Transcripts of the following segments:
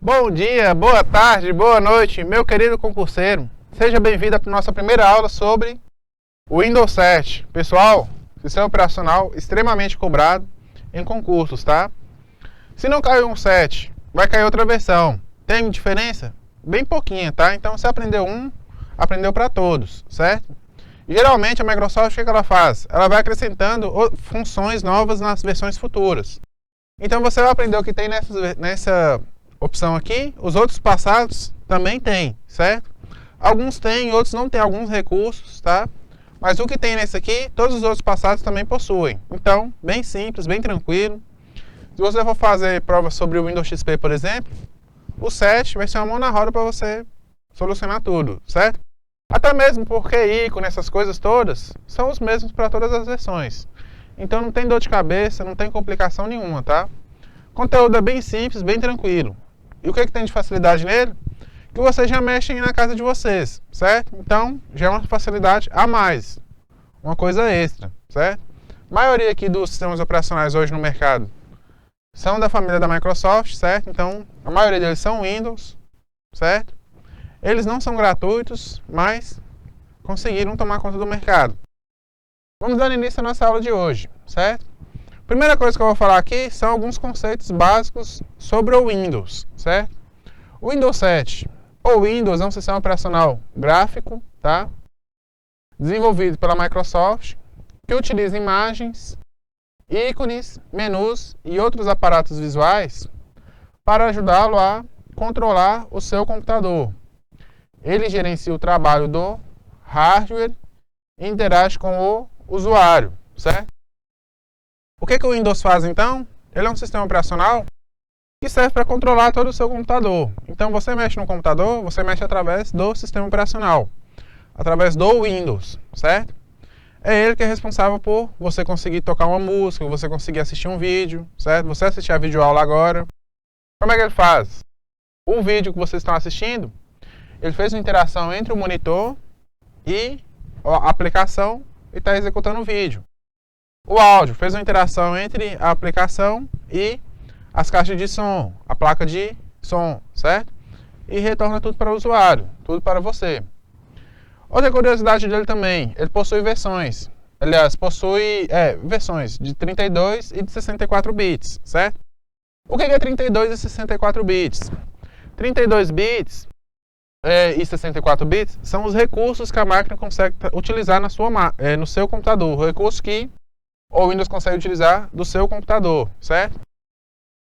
Bom dia, boa tarde, boa noite, meu querido concurseiro. Seja bem-vindo à nossa primeira aula sobre o Windows 7. Pessoal, sistema operacional extremamente cobrado em concursos, tá? Se não caiu um 7, vai cair outra versão. Tem diferença? Bem pouquinha, tá? Então, se aprendeu um, aprendeu para todos, certo? Geralmente, a Microsoft, o que ela faz? Ela vai acrescentando funções novas nas versões futuras. Então, você vai aprender o que tem nessa opção aqui, os outros passados também tem, certo? Alguns têm, outros não têm alguns recursos, tá? Mas o que tem nesse aqui, todos os outros passados também possuem. Então, bem simples, bem tranquilo. Se você for fazer prova sobre o Windows XP, por exemplo, o 7 vai ser uma mão na roda para você solucionar tudo, certo? Até mesmo porque ícone, essas coisas todas, são os mesmos para todas as versões. Então não tem dor de cabeça, não tem complicação nenhuma, tá? O conteúdo é bem simples, bem tranquilo. E o que tem de facilidade nele? Que vocês já mexem na casa de vocês, certo? Então, já é uma facilidade a mais. Uma coisa extra, certo? A maioria aqui dos sistemas operacionais hoje no mercado são da família da Microsoft, certo? Então, a maioria deles são Windows, certo? Eles não são gratuitos, mas conseguiram tomar conta do mercado. Vamos dar início à nossa aula de hoje, certo? Primeira coisa que eu vou falar aqui são alguns conceitos básicos sobre o Windows, certo? O Windows 7, ou Windows, é um sistema operacional gráfico, tá? Desenvolvido pela Microsoft, que utiliza imagens, ícones, menus e outros aparatos visuais para ajudá-lo a controlar o seu computador. Ele gerencia o trabalho do hardware e interage com o usuário, certo? O que o Windows faz então? Ele é um sistema operacional que serve para controlar todo o seu computador. Então você mexe no computador, você mexe através do sistema operacional, através do Windows, certo? É ele que é responsável por você conseguir tocar uma música, você conseguir assistir um vídeo, certo? Você assistir a videoaula agora. Como é que ele faz? O vídeo que vocês estão assistindo, ele fez uma interação entre o monitor e a aplicação e está executando o vídeo. O áudio fez uma interação entre a aplicação e as caixas de som, a placa de som, certo? E retorna tudo para o usuário, tudo para você. Outra curiosidade dele também, ele possui versões. Aliás, possui versões de 32 e de 64 bits, certo? O que é 32 e 64 bits? 32 bits e 64 bits são os recursos que a máquina consegue utilizar no seu computador. Recursos que o Windows consegue utilizar do seu computador, certo?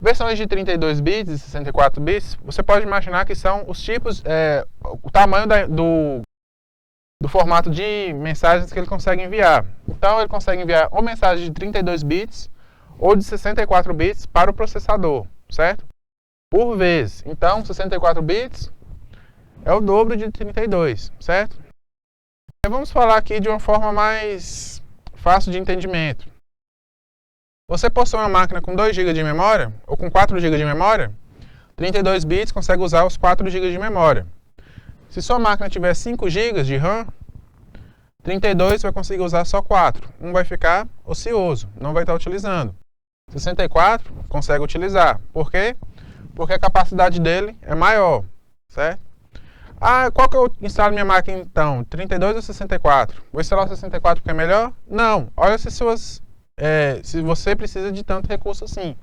Versões de 32 bits e 64 bits, você pode imaginar que são os tipos, o tamanho do formato de mensagens que ele consegue enviar. Então, ele consegue enviar ou mensagem de 32 bits ou de 64 bits para o processador, certo? Por vez. Então, 64 bits é o dobro de 32, certo? Vamos falar aqui de uma forma mais fácil de entendimento. Você possui uma máquina com 2 GB de memória, ou com 4 GB de memória, 32 bits consegue usar os 4 GB de memória. Se sua máquina tiver 5 GB de RAM, 32 vai conseguir usar só 4. Um vai ficar ocioso, não vai estar utilizando. 64 consegue utilizar. Por quê? Porque a capacidade dele é maior, certo? Qual que eu instalo minha máquina então? 32 ou 64? Vou instalar o 64 porque é melhor? Não. Olha se você precisa de tanto recurso assim.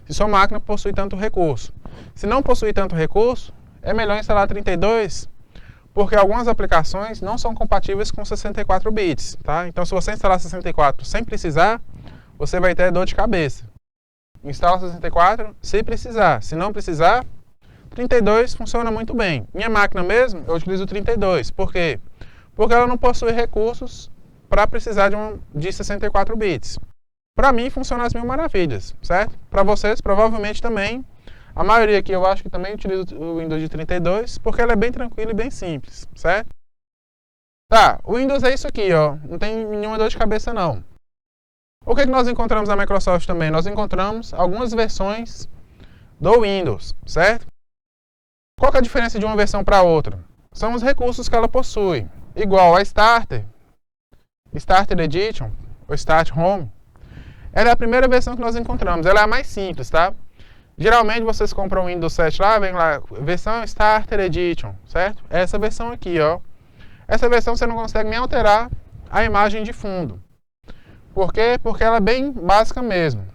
Se sua máquina possui tanto recurso. Se não possui tanto recurso, é melhor instalar 32, porque algumas aplicações não são compatíveis com 64 bits, tá? Então, se você instalar 64 sem precisar, você vai ter dor de cabeça. Instala 64 se precisar. Se não precisar, 32 funciona muito bem. Minha máquina mesmo, eu utilizo 32. Por quê? Porque ela não possui recursos para precisar de 64 bits. Para mim, funciona as mil maravilhas, certo? Para vocês, provavelmente também. A maioria aqui eu acho que também utiliza o Windows de 32, porque ele é bem tranquilo e bem simples, certo? Tá, o Windows é isso aqui, ó. Não tem nenhuma dor de cabeça, não. O que nós encontramos na Microsoft também? Nós encontramos algumas versões do Windows, certo? Qual que é a diferença de uma versão para outra? São os recursos que ela possui. Igual a Starter Edition, ou Start Home. Ela é a primeira versão que nós encontramos. Ela é a mais simples, tá? Geralmente vocês compram o Windows 7 lá, vem lá, versão Starter Edition, certo? Essa versão aqui, ó. Essa versão você não consegue nem alterar a imagem de fundo. Por quê? Porque ela é bem básica mesmo.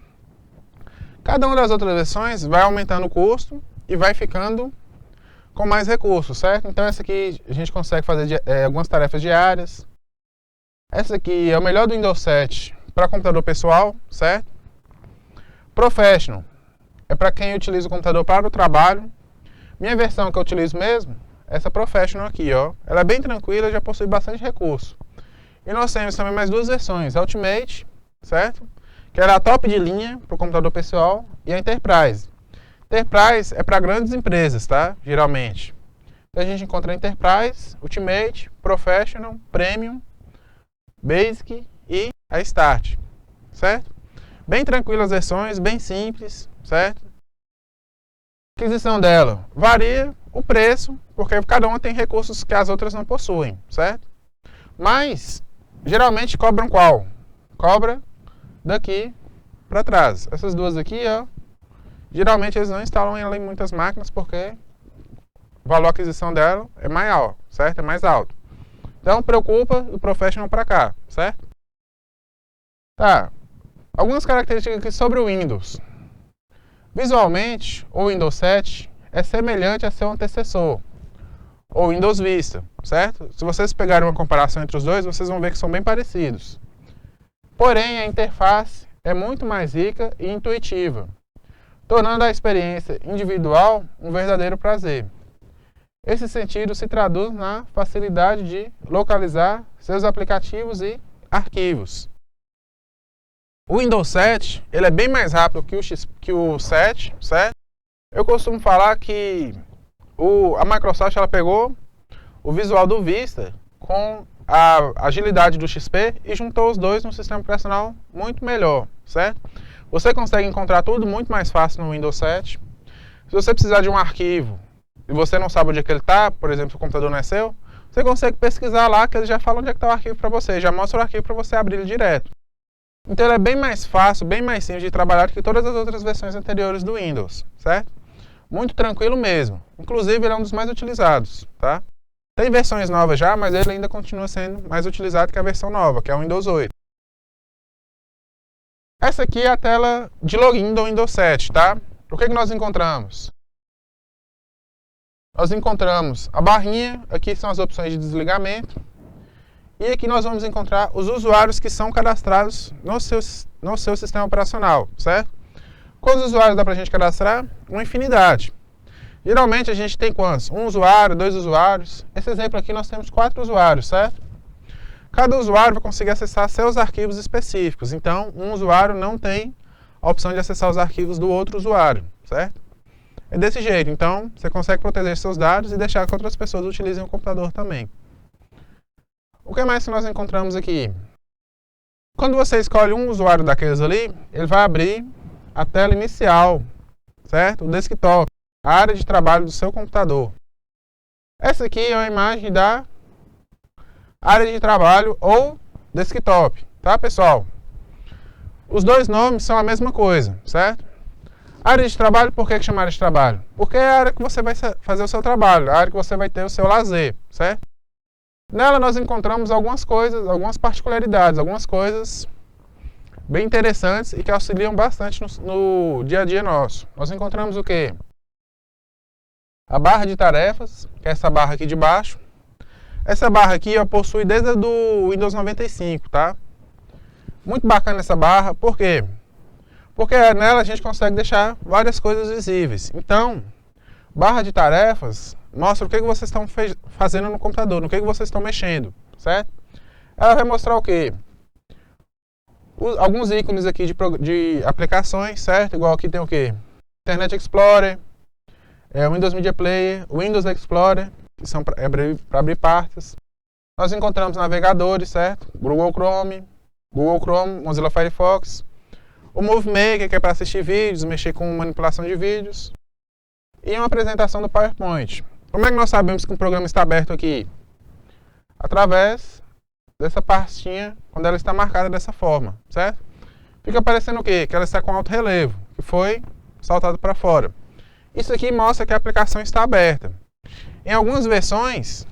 Cada uma das outras versões vai aumentando o custo e vai ficando com mais recursos, certo? Então essa aqui a gente consegue fazer algumas tarefas diárias. Essa aqui é o melhor do Windows 7 para computador pessoal, certo? Professional é para quem utiliza o computador para o trabalho. Minha versão que eu utilizo mesmo, essa Professional aqui, ó. Ela é bem tranquila, já possui bastante recurso. E nós temos também mais duas versões, a Ultimate, certo? Que era a top de linha para o computador pessoal, e a Enterprise. Enterprise é para grandes empresas, tá? Geralmente. Então a gente encontra a Enterprise, Ultimate, Professional, Premium, Basic e a Start, certo? Bem tranquilas as versões, bem simples, certo? A aquisição dela varia o preço, porque cada uma tem recursos que as outras não possuem, certo? Mas, geralmente cobram qual? Cobra daqui para trás. Essas duas aqui, ó, geralmente eles não instalam ela em muitas máquinas porque o valor de aquisição dela é maior, certo? É mais alto. Então, preocupa o Professional para cá, certo? Tá. Algumas características aqui sobre o Windows. Visualmente, o Windows 7 é semelhante a seu antecessor, o Windows Vista, certo? Se vocês pegarem uma comparação entre os dois, vocês vão ver que são bem parecidos. Porém, a interface é muito mais rica e intuitiva, tornando a experiência individual um verdadeiro prazer. Esse sentido se traduz na facilidade de localizar seus aplicativos e arquivos. O Windows 7 ele é bem mais rápido que o 7, certo? Eu costumo falar que a Microsoft ela pegou o visual do Vista com a agilidade do XP e juntou os dois num sistema operacional muito melhor, certo? Você consegue encontrar tudo muito mais fácil no Windows 7. Se você precisar de um arquivo e você não sabe onde é que ele está, por exemplo, o computador não é seu, você consegue pesquisar lá que ele já fala onde é que está o arquivo para você, já mostra o arquivo para você abrir ele direto. Então ele é bem mais fácil, bem mais simples de trabalhar do que todas as outras versões anteriores do Windows, certo? Muito tranquilo mesmo. Inclusive ele é um dos mais utilizados, tá? Tem versões novas já, mas ele ainda continua sendo mais utilizado que a versão nova, que é o Windows 8. Essa aqui é a tela de login do Windows 7, tá? O que nós encontramos? Nós encontramos a barrinha, aqui são as opções de desligamento. E aqui nós vamos encontrar os usuários que são cadastrados no seu sistema operacional, certo? Quantos usuários dá pra gente cadastrar? Uma infinidade. Geralmente a gente tem quantos? Um usuário, dois usuários. Esse exemplo aqui nós temos 4 usuários, certo? Cada usuário vai conseguir acessar seus arquivos específicos. Então, um usuário não tem a opção de acessar os arquivos do outro usuário, certo? É desse jeito. Então, você consegue proteger seus dados e deixar que outras pessoas utilizem o computador também. O que mais que nós encontramos aqui? Quando você escolhe um usuário daqueles ali, ele vai abrir a tela inicial, certo? O desktop, a área de trabalho do seu computador. Essa aqui é uma imagem da área de trabalho ou desktop, tá, pessoal? Os dois nomes são a mesma coisa, certo? Área de trabalho, por que chama área de trabalho? Porque é a área que você vai fazer o seu trabalho, a área que você vai ter o seu lazer, certo? Nela nós encontramos algumas coisas, algumas particularidades, algumas coisas bem interessantes e que auxiliam bastante no dia a dia nosso. Nós encontramos o quê? A barra de tarefas, que é essa barra aqui de baixo. Essa barra aqui ó, possui desde o Windows 95, tá? Muito bacana essa barra, por quê? Porque nela a gente consegue deixar várias coisas visíveis. Então, barra de tarefas mostra o que vocês estão fazendo no computador, no que vocês estão mexendo, certo? Ela vai mostrar o quê? Alguns ícones aqui de aplicações, certo? Igual aqui tem o quê? Internet Explorer, Windows Media Player, Windows Explorer, que são para abrir pastas. Nós encontramos navegadores, certo? Google Chrome, Mozilla Firefox. O Movie Maker, que é para assistir vídeos, mexer com manipulação de vídeos. E uma apresentação do PowerPoint. Como é que nós sabemos que um programa está aberto aqui? Através dessa pastinha, quando ela está marcada dessa forma, certo? Fica aparecendo o quê? Que ela está com alto relevo, que foi saltado para fora. Isso aqui mostra que a aplicação está aberta. Em algumas versões,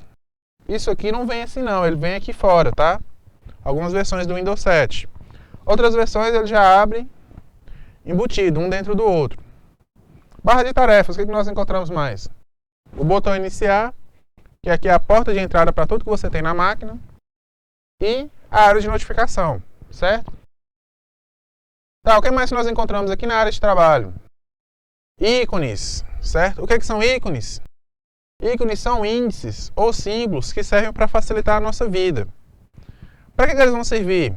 isso aqui não vem assim não, ele vem aqui fora, tá? Algumas versões do Windows 7. Outras versões ele já abre embutido, um dentro do outro. Barra de tarefas, o que nós encontramos mais? O botão iniciar, que aqui é a porta de entrada para tudo que você tem na máquina. E a área de notificação, certo? Tá, o que mais nós encontramos aqui na área de trabalho? Ícones, certo? O que são ícones? Ícones são índices ou símbolos que servem para facilitar a nossa vida. Para que eles vão servir?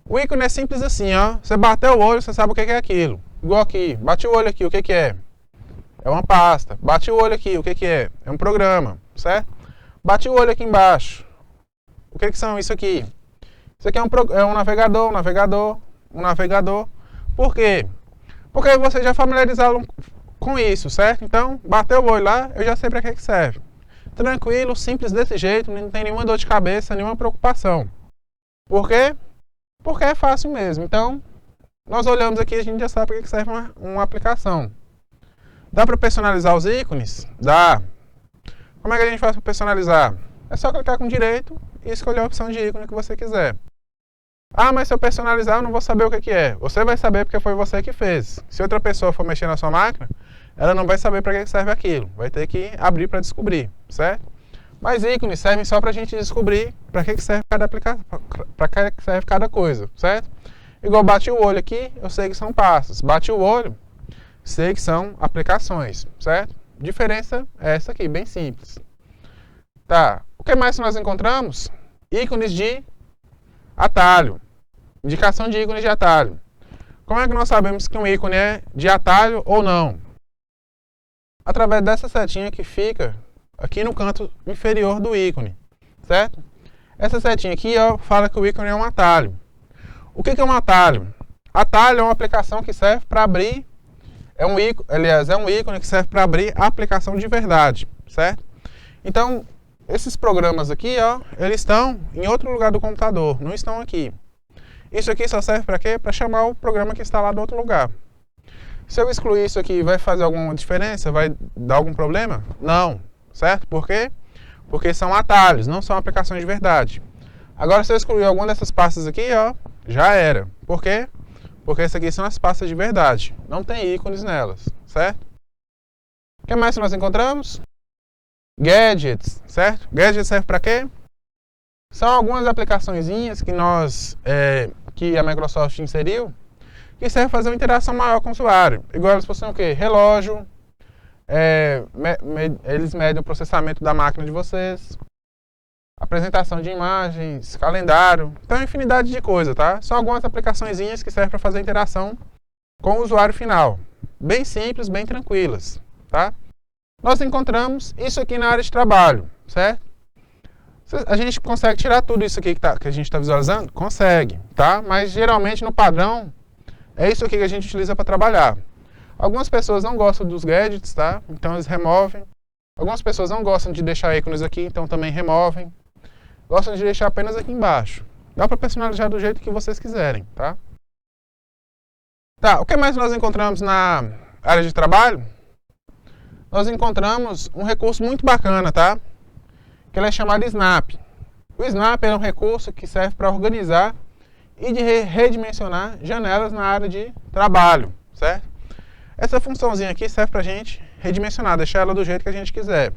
O ícone é simples assim, ó. Você bateu o olho, você sabe o que é aquilo. Igual aqui, bate o olho aqui, o que é? É uma pasta. Bate o olho aqui, o que é? É um programa, certo? Bate o olho aqui embaixo. O que são isso aqui? Isso aqui é um navegador, um navegador. Por quê? Porque você já familiarizado com isso, certo? Então, bateu o olho lá, eu já sei para que serve. Tranquilo, simples desse jeito, não tem nenhuma dor de cabeça, nenhuma preocupação. Por quê? Porque é fácil mesmo. Então, nós olhamos aqui e a gente já sabe para que serve uma aplicação. Dá para personalizar os ícones? Dá. Como é que a gente faz para personalizar? É só clicar com direito e escolher a opção de ícone que você quiser. Ah, mas se eu personalizar eu não vou saber o que é. Você vai saber porque foi você que fez. Se outra pessoa for mexer na sua máquina, ela não vai saber para que serve aquilo. Vai ter que abrir para descobrir, certo? Mas ícones servem só para a gente descobrir para que serve cada aplicação, para que serve cada coisa, certo? Igual bate o olho aqui, eu sei que são pastas. Bate o olho, sei que são aplicações, certo? Diferença é essa aqui, bem simples. Tá, o que mais nós encontramos? Ícones de atalho. Indicação de ícones de atalho. Como é que nós sabemos que um ícone é de atalho ou não? Através dessa setinha que fica aqui no canto inferior do ícone, certo? Essa setinha aqui ó, fala que o ícone é um atalho. O que é um atalho? Atalho é uma aplicação que serve para abrir, é um ícone que serve para abrir a aplicação de verdade, certo? Então, esses programas aqui, ó, eles estão em outro lugar do computador, não estão aqui. Isso aqui só serve para quê? Para chamar o programa que está lá do outro lugar. Se eu excluir isso aqui, vai fazer alguma diferença? Vai dar algum problema? Não, certo? Por quê? Porque são atalhos, não são aplicações de verdade. Agora, se eu excluir alguma dessas pastas aqui, ó, já era. Por quê? Porque essas aqui são as pastas de verdade. Não tem ícones nelas, certo? O que mais nós encontramos? Gadgets, certo? Gadgets serve para quê? São algumas aplicaçõezinhas que a Microsoft inseriu que serve para fazer uma interação maior com o usuário. Igual eles possuem o quê? Relógio, eles medem o processamento da máquina de vocês, apresentação de imagens, calendário, então uma infinidade de coisas, tá? São algumas aplicaçõezinhas que servem para fazer interação com o usuário final. Bem simples, bem tranquilas, tá? Nós encontramos isso aqui na área de trabalho, certo? A gente consegue tirar tudo isso aqui que a gente está visualizando? Consegue, tá? Mas geralmente no padrão é isso aqui que a gente utiliza para trabalhar. Algumas pessoas não gostam dos gadgets, tá? Então eles removem. Algumas pessoas não gostam de deixar ícones aqui, então também removem. Gostam de deixar apenas aqui embaixo. Dá para personalizar do jeito que vocês quiserem, tá? Tá, o que mais nós encontramos na área de trabalho? Nós encontramos um recurso muito bacana, tá? Que ele é chamado Snap. O Snap é um recurso que serve para organizar e de redimensionar janelas na área de trabalho, certo? Essa funçãozinha aqui serve para a gente redimensionar, deixar ela do jeito que a gente quiser.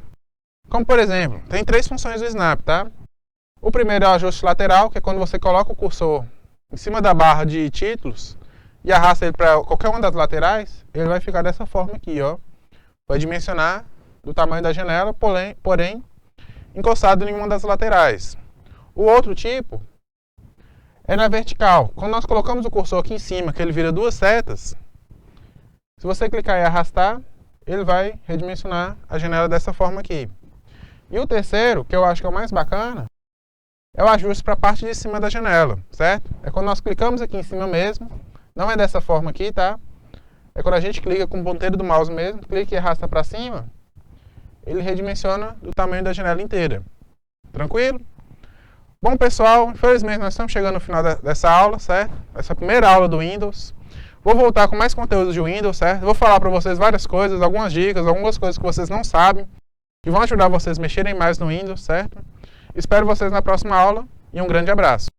Como por exemplo, tem 3 funções do Snap, tá? O primeiro é o ajuste lateral, que é quando você coloca o cursor em cima da barra de títulos e arrasta ele para qualquer uma das laterais, ele vai ficar dessa forma aqui, ó. Vai dimensionar do tamanho da janela, porém encostado em uma das laterais. O outro tipo é na vertical. Quando nós colocamos o cursor aqui em cima, que ele vira 2 setas, se você clicar e arrastar, ele vai redimensionar a janela dessa forma aqui. E o terceiro, que eu acho que é o mais bacana, é o ajuste para a parte de cima da janela, certo? É quando nós clicamos aqui em cima mesmo, não é dessa forma aqui, tá? É quando a gente clica com o ponteiro do mouse mesmo, clica e arrasta para cima, ele redimensiona do tamanho da janela inteira. Tranquilo? Bom, pessoal, infelizmente nós estamos chegando no final dessa aula, certo? Essa primeira aula do Windows. Vou voltar com mais conteúdos de Windows, certo? Vou falar para vocês várias coisas, algumas dicas, algumas coisas que vocês não sabem, que vão ajudar vocês a mexerem mais no Windows, certo? Espero vocês na próxima aula e um grande abraço.